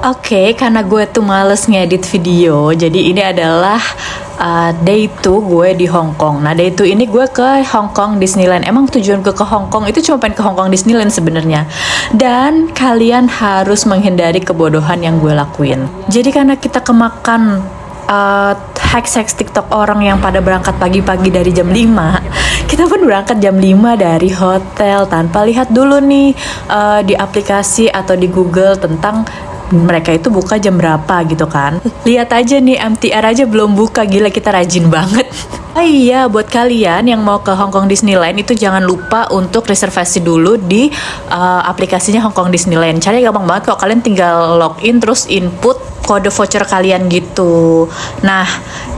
Oke, karena gue tuh males ngedit video, jadi ini adalah day 2 gue di Hong Kong. Nah, day 2 ini gue ke Hong Kong Disneyland. Emang tujuan gue ke Hong Kong itu cuma pengen ke Hong Kong Disneyland sebenarnya. Dan kalian harus menghindari kebodohan yang gue lakuin. Jadi karena kita kemakan hacks TikTok orang yang pada berangkat pagi-pagi dari jam 5, kita pun berangkat jam 5 dari hotel tanpa lihat dulu nih di aplikasi atau di Google tentang mereka itu buka jam berapa gitu kan. Lihat aja nih, MTR aja belum buka, gila kita rajin banget. Oh iya, buat kalian yang mau ke Hong Kong Disneyland itu jangan lupa untuk reservasi dulu di aplikasinya Hong Kong Disneyland. Caranya gampang banget kok, kalian tinggal login terus input kode voucher kalian gitu. Nah,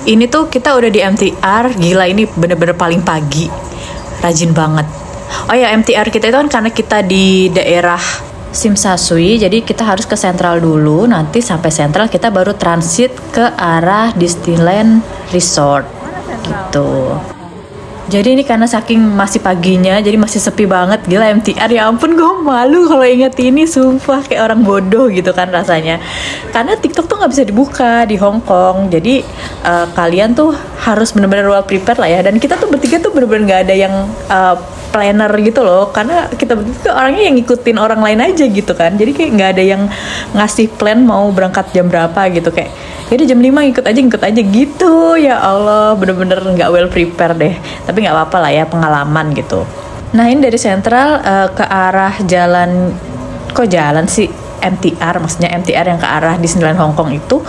ini tuh kita udah di MTR, gila ini bener-bener paling pagi. Rajin banget. Oh ya, MTR kita itu kan karena kita di daerah Tsim Sha Tsui, jadi kita harus ke sentral dulu, nanti sampai sentral kita baru transit ke arah Disneyland Resort gitu. Jadi ini karena saking masih paginya, jadi masih sepi banget, gila MTR, ya ampun gue malu kalau inget ini, sumpah kayak orang bodoh gitu kan rasanya. Karena TikTok tuh nggak bisa dibuka di Hong Kong, jadi kalian tuh harus benar-benar well prepared lah ya. Dan kita tuh bertiga tuh benar-benar nggak ada yang planner gitu loh, karena kita bertiga orangnya yang ngikutin orang lain aja gitu kan. Jadi kayak nggak ada yang ngasih plan mau berangkat jam berapa gitu, kayak jadi jam 5 ikut aja gitu. Ya Allah, bener-bener nggak well prepared deh. Tapi nggak apa-apa lah ya, pengalaman gitu. Nah ini dari sentral ke arah jalan, kok jalan sih, MTR, maksudnya MTR yang ke arah Disneyland Hong Kong itu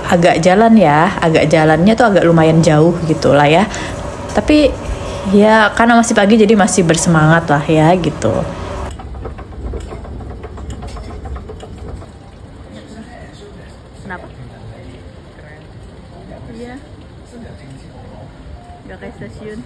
agak jalan ya, agak jalannya tuh agak lumayan jauh gitu lah ya. Tapi ya karena masih pagi jadi masih bersemangat lah ya gitu. Kenapa? Iya. Gak kayak stasiun.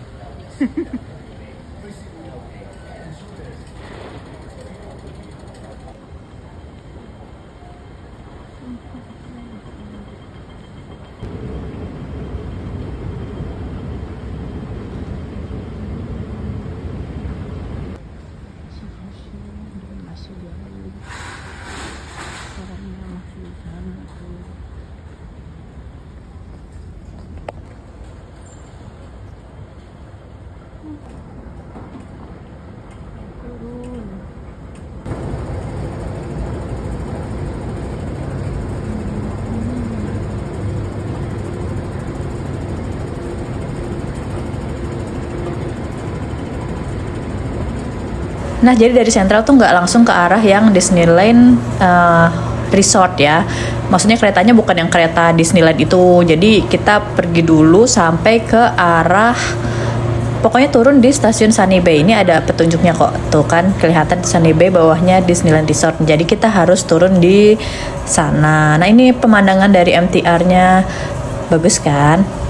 Nah, jadi dari sentral tuh nggak langsung ke arah yang Disneyland Resort ya. Maksudnya keretanya bukan yang kereta Disneyland itu. Jadi kita pergi dulu sampai ke arah, pokoknya turun di stasiun Sunny Bay. Ini ada petunjuknya kok, tuh kan kelihatan Sunny Bay, bawahnya Disneyland Resort. Jadi kita harus turun di sana. Nah ini pemandangan dari MTR-nya, bagus kan?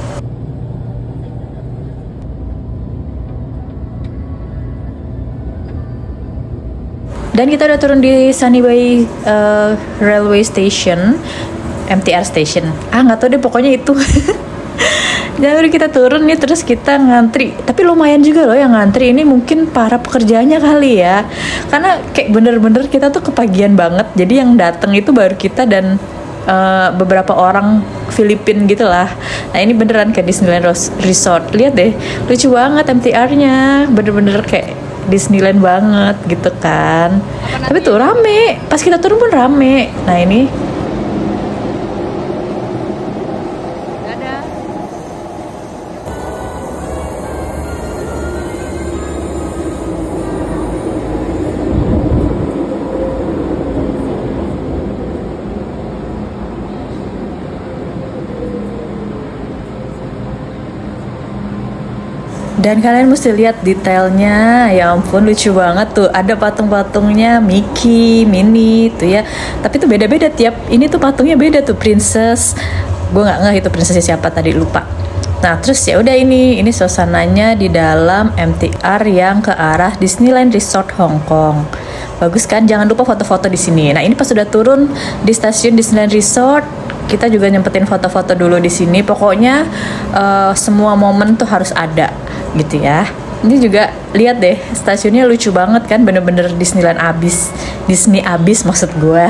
Dan kita udah turun di Sunny Bay Railway Station, MTR Station. Nggak tahu deh, pokoknya itu. Dan udah kita turun nih, terus kita ngantri. Tapi lumayan juga loh yang ngantri ini, mungkin para pekerjanya kali ya. Karena kayak bener-bener kita tuh kepagian banget. Jadi yang datang itu baru kita dan beberapa orang Filipin gitu lah. Nah ini beneran kayak Disneyland Resort. Lihat deh, lucu banget MTR-nya. Bener-bener kayak Disneyland banget gitu kan. Tapi tuh rame, pas kita turun pun rame. Nah ini dan kalian mesti lihat detailnya, ya ampun lucu banget tuh. Ada patung-patungnya Mickey, Minnie tuh ya. Tapi tuh beda-beda tiap, ini tuh patungnya beda tuh, princess. Gue nggak ngeh itu princessnya siapa tadi, lupa. Nah terus ya udah ini suasananya di dalam MTR yang ke arah Disneyland Resort Hong Kong. Bagus kan? Jangan lupa foto-foto di sini. Nah ini pas sudah turun di stasiun Disneyland Resort, kita juga nyempetin foto-foto dulu di sini. Pokoknya semua momen tuh harus ada gitu ya. Ini juga lihat deh, stasiunnya lucu banget kan, bener-bener Disneyland abis, Disney abis maksud gue.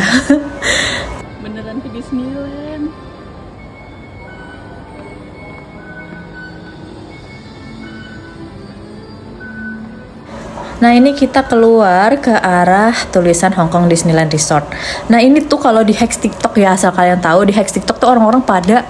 Disneyland. Nah ini kita keluar ke arah tulisan Hong Kong Disneyland Resort. Nah ini tuh kalau di hacks TikTok ya, asal kalian tahu di hacks TikTok tuh orang-orang pada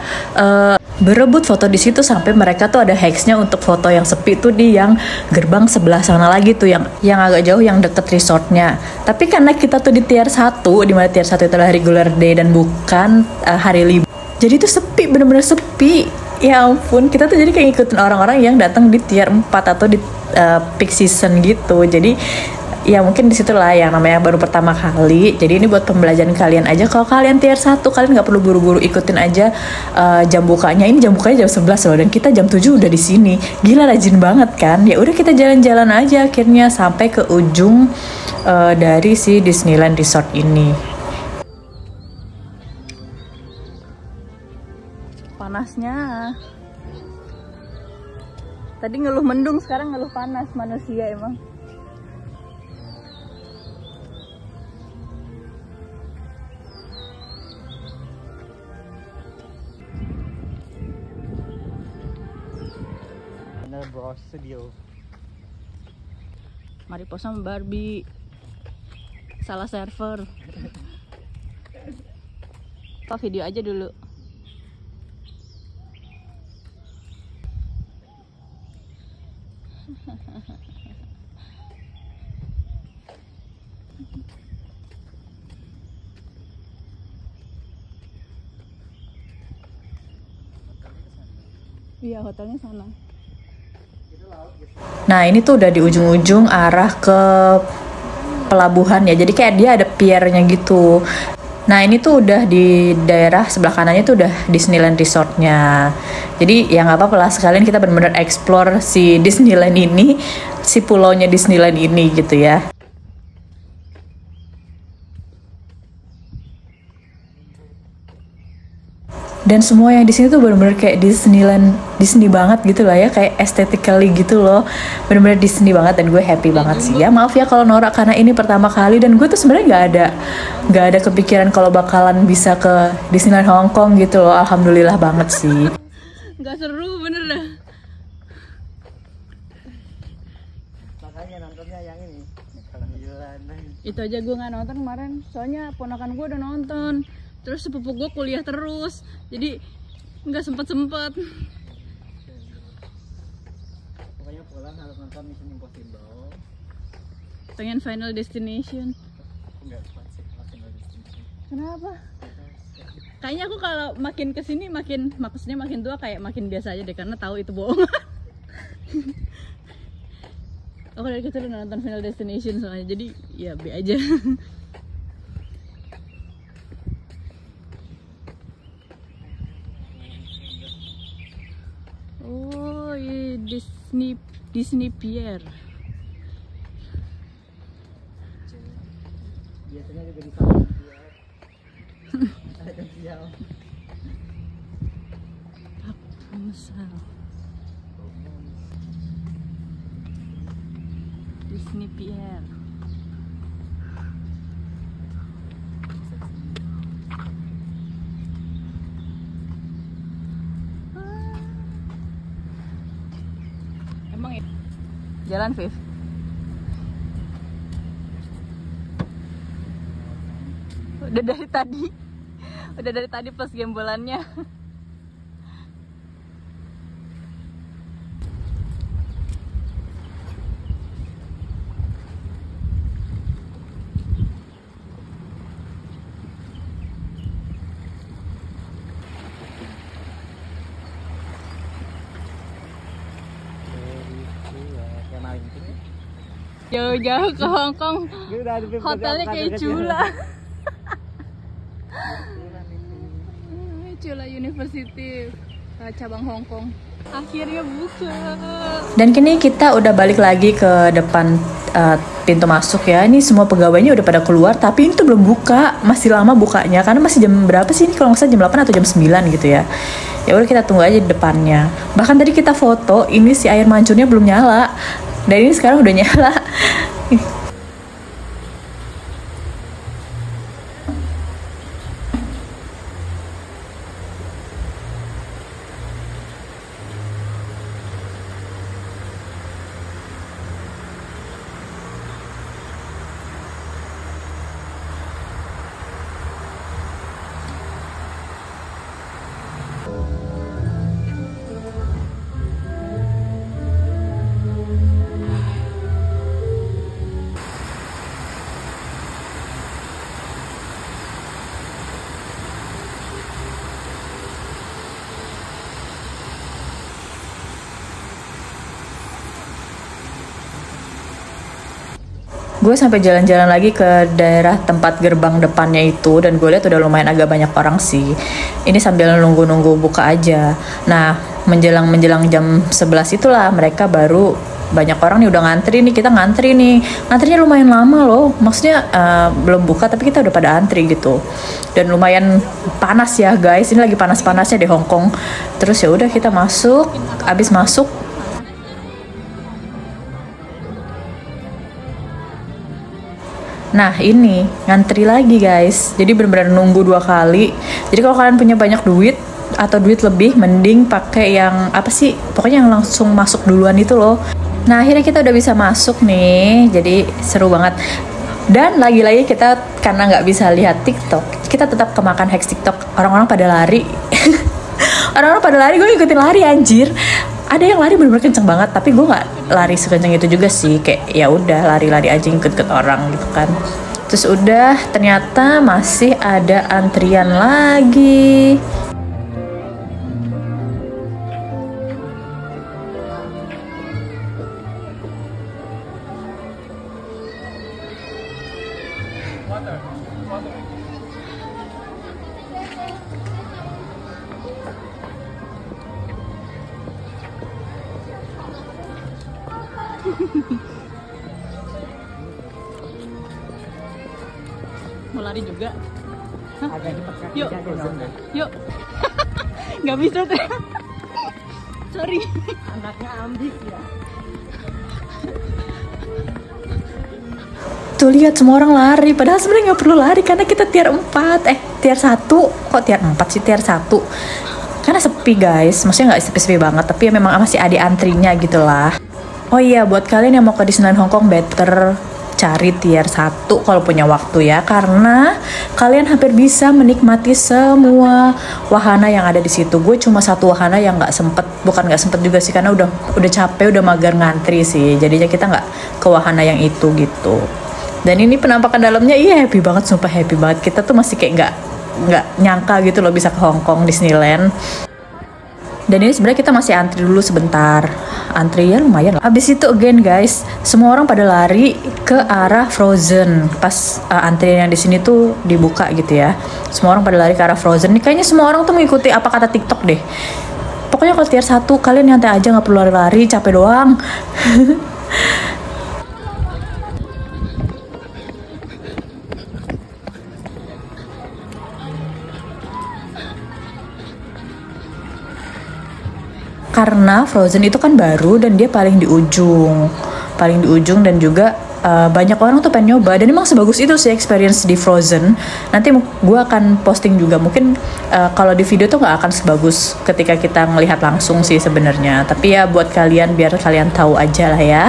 berebut foto di situ, sampai mereka tuh ada hacksnya untuk foto yang sepi tuh di yang gerbang sebelah sana lagi tuh, yang agak jauh, yang deket resortnya. Tapi karena kita tuh di tier 1, di mana tier 1 itu adalah regular day dan bukan hari libur, jadi tuh sepi, bener-bener sepi. Ya ampun, kita tuh jadi kayak ngikutin orang-orang yang datang di tier 4 atau di peak season gitu. Jadi ya mungkin disitulah yang namanya baru pertama kali. Jadi ini buat pembelajaran kalian aja. Kalau kalian tier 1, kalian nggak perlu buru-buru, ikutin aja jam bukanya. Ini jam bukanya jam 11 loh, dan kita jam 7 udah di sini. Gila, rajin banget kan? Ya udah kita jalan-jalan aja, akhirnya sampai ke ujung dari si Disneyland Resort ini. Panasnya. Tadi ngeluh mendung, sekarang ngeluh panas, manusia emang. Bros Studio. Mariposa sama Barbie. Salah server. Apa video aja dulu. Iya, hotelnya sana. Nah ini tuh udah di ujung-ujung arah ke pelabuhan ya, jadi kayak dia ada piernya gitu. Nah ini tuh udah di daerah sebelah kanannya tuh udah Disneyland Resortnya. Jadi ya nggak apa-apa lah, sekalian kita bener-bener explore si Disneyland ini, si pulaunya Disneyland ini gitu ya. Dan semua yang di sini tuh benar-benar kayak Disneyland, Disney banget gitu lah ya, kayak aesthetically gitu loh, benar-benar Disney banget, dan gue happy banget sih ya. Maaf ya kalau norak karena ini pertama kali, dan gue tuh sebenarnya nggak ada kepikiran kalau bakalan bisa ke Disneyland Hong Kong gitu loh. Alhamdulillah banget sih. Nggak seru bener dah. Makanya nontonnya yang ini. Itu aja gue nggak nonton kemarin, soalnya ponakan gue udah nonton. Terus sepupu gue kuliah terus, jadi nggak sempet. Pokoknya pulang harus nonton Mission Impossible. Pengen Final Destination. Enggak kuat sih Final Destination. Kenapa? Kayaknya aku kalau makin kesini maksudnya makin tua kayak makin biasa aja deh, karena tahu itu bohong. Aku dari kecil udah nonton Final Destination soalnya, jadi ya B aja. Oh iya, Disney Pier. Biasanya juga di sana Pier. Ada kan sial. Rapunzel. Disney Pier. Emang ya? Jalan, Viv. Udah dari tadi plus gembolannya. Jauh-jauh ke Hong Kong, hotelnya kayak Chula. Chula University, cabang Hong Kong. Akhirnya buka. Dan kini kita udah balik lagi ke depan pintu masuk ya. Ini semua pegawainya udah pada keluar, tapi ini tuh belum buka, masih lama bukanya karena masih jam berapa sih ini, kalau nggak salah jam 8 atau jam 9 gitu ya. Ya udah kita tunggu aja di depannya. Bahkan tadi kita foto, ini si air mancurnya belum nyala. Dan ini sekarang udah nyala. gue sampai jalan-jalan lagi ke daerah tempat gerbang depannya itu, dan gue lihat udah lumayan agak banyak orang sih. Ini sambil nunggu-nunggu buka aja. Nah, menjelang jam 11 itulah mereka baru banyak orang nih udah ngantri nih. Kita ngantri nih, ngantrinya lumayan lama loh, maksudnya belum buka tapi kita udah pada antri gitu. Dan lumayan panas ya guys, ini lagi panas-panasnya di Hong Kong. Terus ya udah kita masuk, abis masuk nah ini ngantri lagi guys, jadi benar-benar nunggu 2 kali. Jadi kalau kalian punya banyak duit atau duit lebih, mending pakai yang apa sih, pokoknya yang langsung masuk duluan itu loh. Nah akhirnya kita udah bisa masuk nih, jadi seru banget. Dan lagi-lagi kita karena nggak bisa lihat TikTok, kita tetap kemakan hacks TikTok. Orang-orang pada lari orang-orang pada lari, gue ikutin lari anjir. Ada yang lari bener-bener kenceng banget, tapi gue nggak lari sekenceng itu juga sih, kayak ya udah lari-lari aja ikut-ikut orang gitu kan. Terus udah ternyata masih ada antrian lagi. Mau lari juga? Agak cepat. Yuk, yuk. Nggak bisa tuh. Sorry. Anaknya ambis ya. Tuh lihat semua orang lari, padahal sebenarnya nggak perlu lari karena kita tier 4, tier 1, kok tier 4 sih, tier 1. Karena sepi guys, maksudnya nggak sepi-sepi banget, tapi ya memang masih ada antrinya gitu lah. Oh iya, buat kalian yang mau ke Disneyland Hong Kong, better cari tier 1 kalau punya waktu ya, karena kalian hampir bisa menikmati semua wahana yang ada di situ. Gue cuma satu wahana yang bukan nggak sempet juga sih, karena udah capek, udah mager ngantri sih, jadinya kita nggak ke wahana yang itu gitu. Dan ini penampakan dalamnya, iya happy banget, sumpah happy banget. Kita tuh masih kayak nggak nyangka gitu loh bisa ke Hong Kong Disneyland. Dan ini sebenarnya kita masih antri dulu sebentar, antri ya lumayan lah. Abis itu again guys, semua orang pada lari ke arah Frozen pas antrian yang di sini tuh dibuka gitu ya. Semua orang pada lari ke arah Frozen. Nih kayaknya semua orang tuh mengikuti apa kata TikTok deh. Pokoknya kalau tier 1 kalian nyantai aja, nggak perlu lari-lari, capek doang. Karena Frozen itu kan baru dan dia paling di ujung dan juga banyak orang tuh pengen nyoba, dan emang sebagus itu sih experience di Frozen. Nanti gue akan posting juga, mungkin kalau di video tuh nggak akan sebagus ketika kita ngelihat langsung sih sebenarnya, tapi ya buat kalian biar kalian tahu aja lah ya.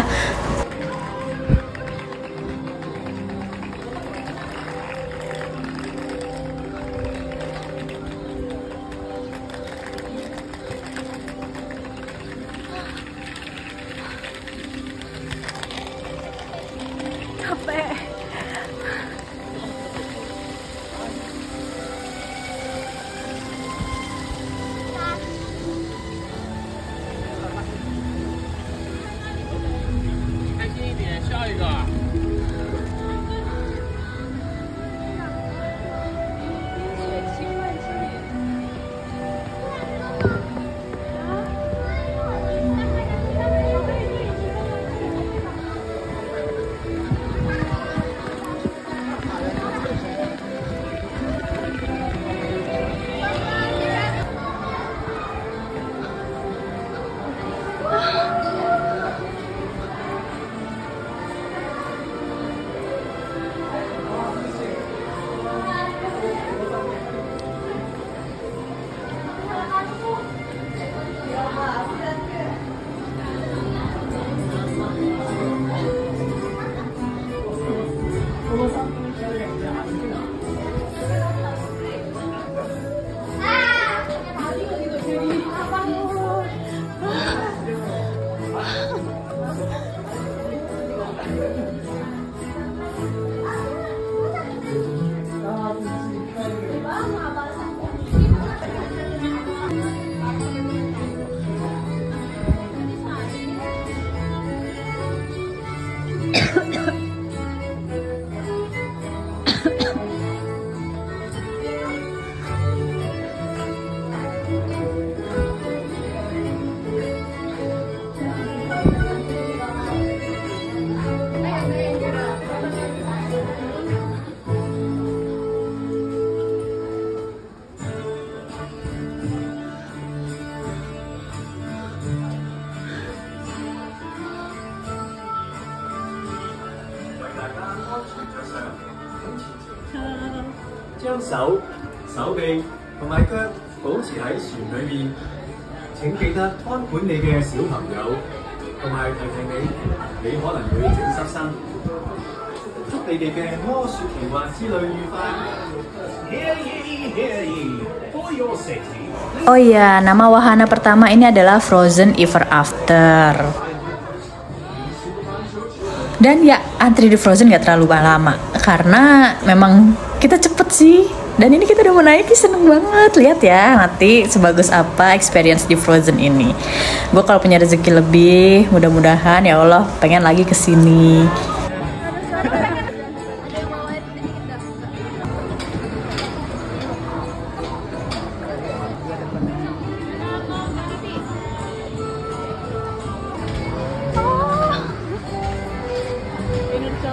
手、手臂同埋腳保持喺船裡面。請記得看管你嘅小朋友，同埋提提你可能會整濕身。祝你哋嘅魔雪奇幻之旅愉快。Hear ye, hear ye, for your safety. Oh iya, nama wahana pertama ini adalah Frozen Ever After. Dan ya, antri di Frozen gak terlalu lama karena memang kita cepet sih. Dan ini kita udah mau naik, seneng banget. Lihat ya nanti sebagus apa experience di Frozen ini. Gue kalau punya rezeki lebih, mudah-mudahan ya Allah pengen lagi kesini.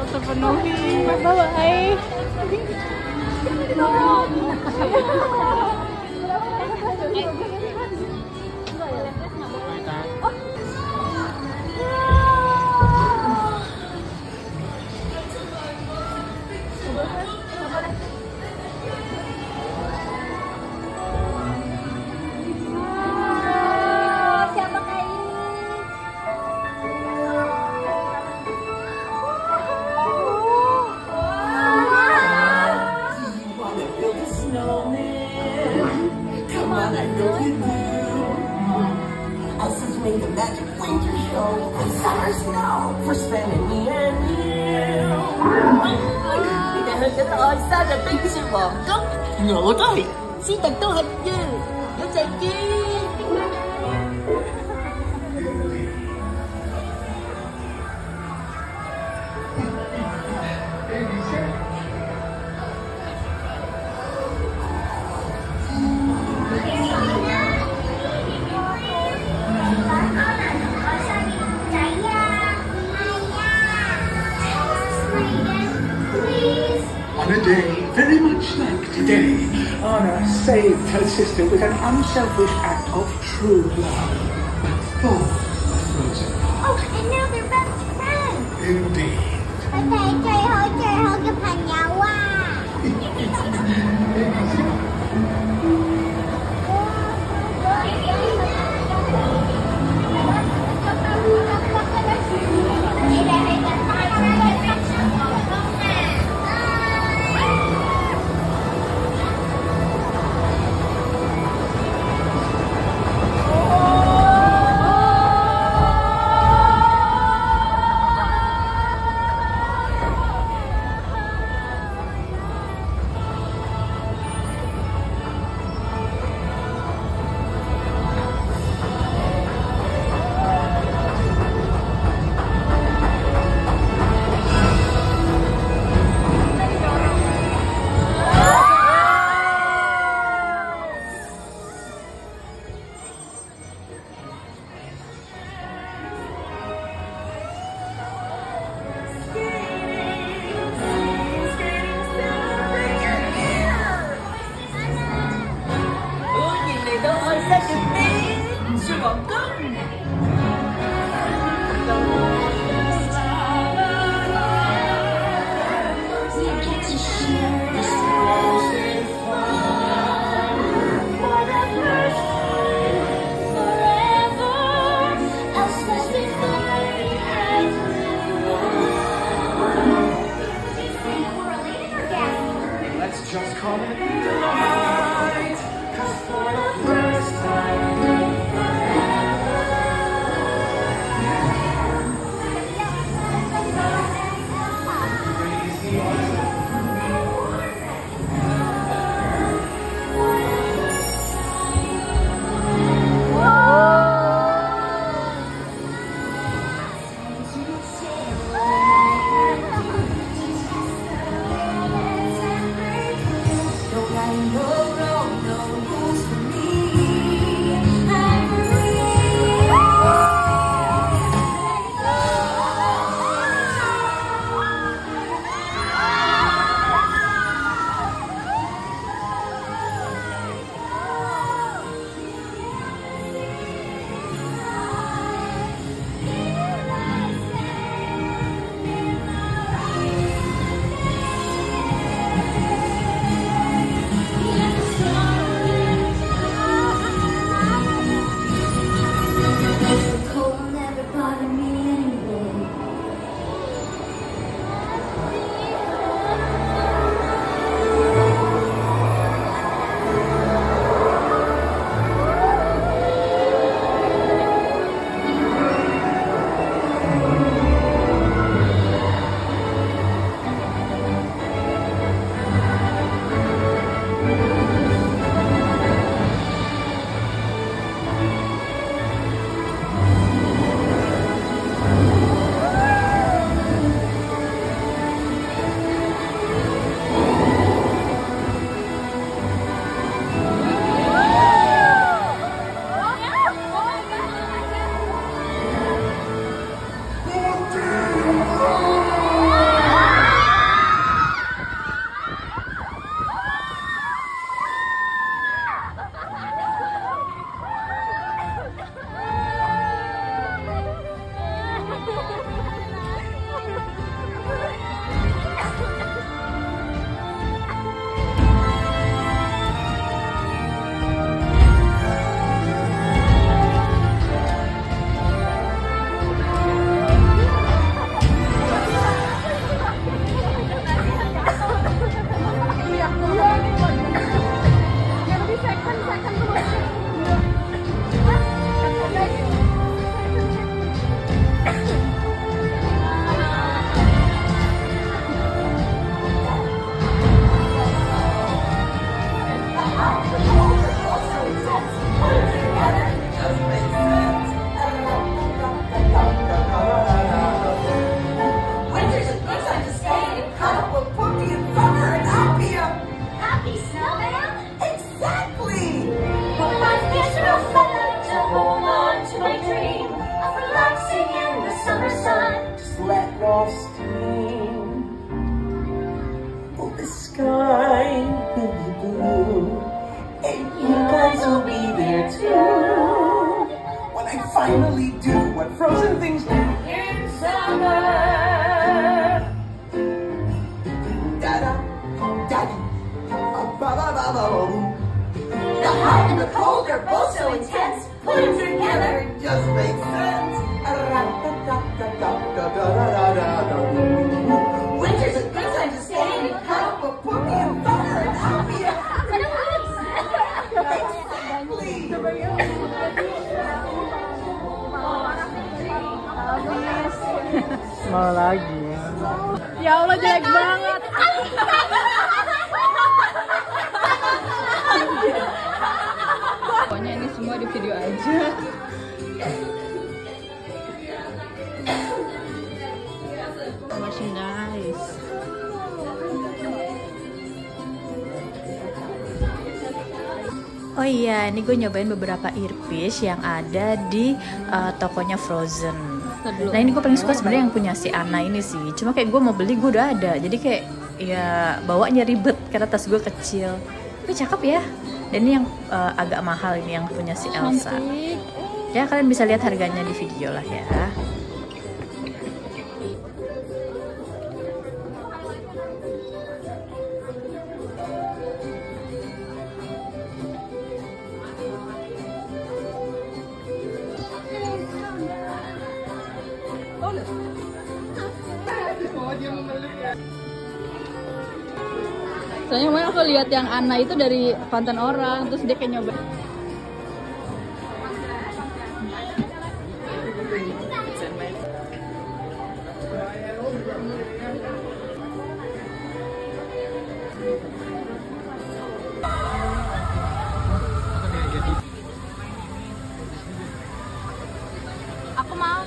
Terpenuhi. Bye-bye. Made a magic winter show and summer snow for spending me and you. 你哋去緊愛沙嘅冰雪皇宮，我都係，斯特都係嘅，有陣見。On a day very much like today, Anna saved her sister with an unselfish act of true love. Oh, Frozen. Oh, and now they're best friends. Indeed. 佢哋最好嘅朋友啊！Just call it delight, 'cause for the first time in forever, you. When I finally do what frozen things do in summer. Da-da, da-da, ba-ba-ba-ba. The hot and the cold are both so intense. Put them together, It just makes sense. Da-da-da-da-da-da-da-da-da. winter's a good time to stay in and cuddle, but put me in fire and help me out. Mau lagi. Ya Allah, jelek banget. Pokoknya ini semua di video aja. Merchandise. Oh iya, ini gue nyobain beberapa earpiece yang ada di tokonya Frozen. Nah ini gue paling suka sebenarnya yang punya si Anna ini sih. Cuma kayak gue mau beli gue udah ada, jadi kayak ya bawanya ribet karena tas gue kecil. Tapi cakep ya. Dan ini yang agak mahal, ini yang punya si Elsa. Ya kalian bisa lihat harganya di video lah ya. Soalnya kemarin aku lihat yang Anna itu dari konten orang, terus dia kayak nyoba. Aku mau.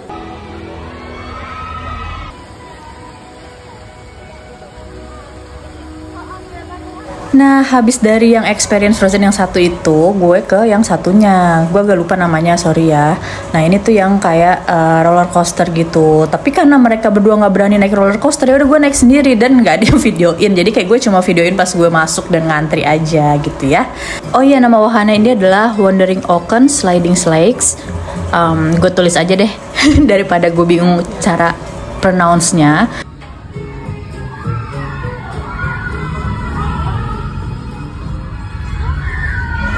Nah, habis dari yang experience Frozen yang satu itu, gue ke yang satunya. Gue agak lupa namanya, sorry ya. Nah, ini tuh yang kayak roller coaster gitu. Tapi karena mereka berdua nggak berani naik roller coaster, ya udah gue naik sendiri dan nggak ada yang videoin. Jadi kayak gue cuma videoin pas gue masuk dan ngantri aja gitu ya. Oh iya, nama wahana ini adalah Wandering Ocean Sliding Slides. Gue tulis aja deh daripada gue bingung cara pronounce-nya.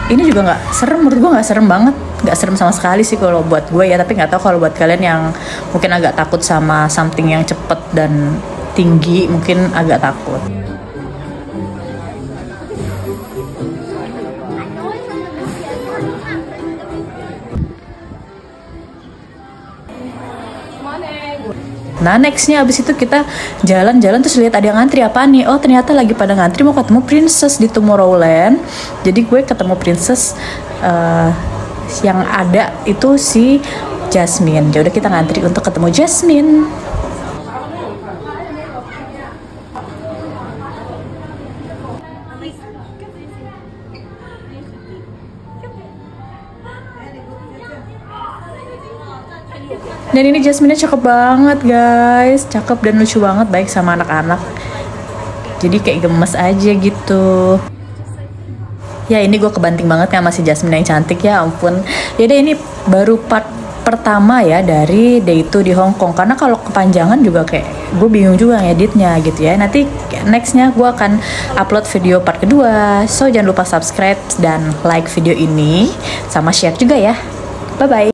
Ini juga nggak serem, menurut gue nggak serem banget, nggak serem sama sekali sih kalau buat gue ya. Tapi nggak tahu kalau buat kalian yang mungkin agak takut sama something yang cepet dan tinggi, mungkin agak takut. Nah nextnya abis itu kita jalan-jalan terus lihat ada yang ngantri apa nih. Oh ternyata lagi pada ngantri mau ketemu Princess di Tomorrowland. Jadi gue ketemu Princess yang ada itu si Jasmine. Ya udah kita ngantri untuk ketemu Jasmine. Dan ini Jasmine-nya cakep banget guys, cakep dan lucu banget, baik sama anak-anak. Jadi kayak gemes aja gitu. Ya ini gue kebanting banget sama si Jasmine yang cantik, ya ampun. Jadi ini baru part pertama ya dari day 2 di Hong Kong. Karena kalau kepanjangan juga kayak gue bingung juga ngeditnya gitu ya. Nanti nextnya gue akan upload video part kedua. So jangan lupa subscribe dan like video ini, sama share juga ya. Bye-bye.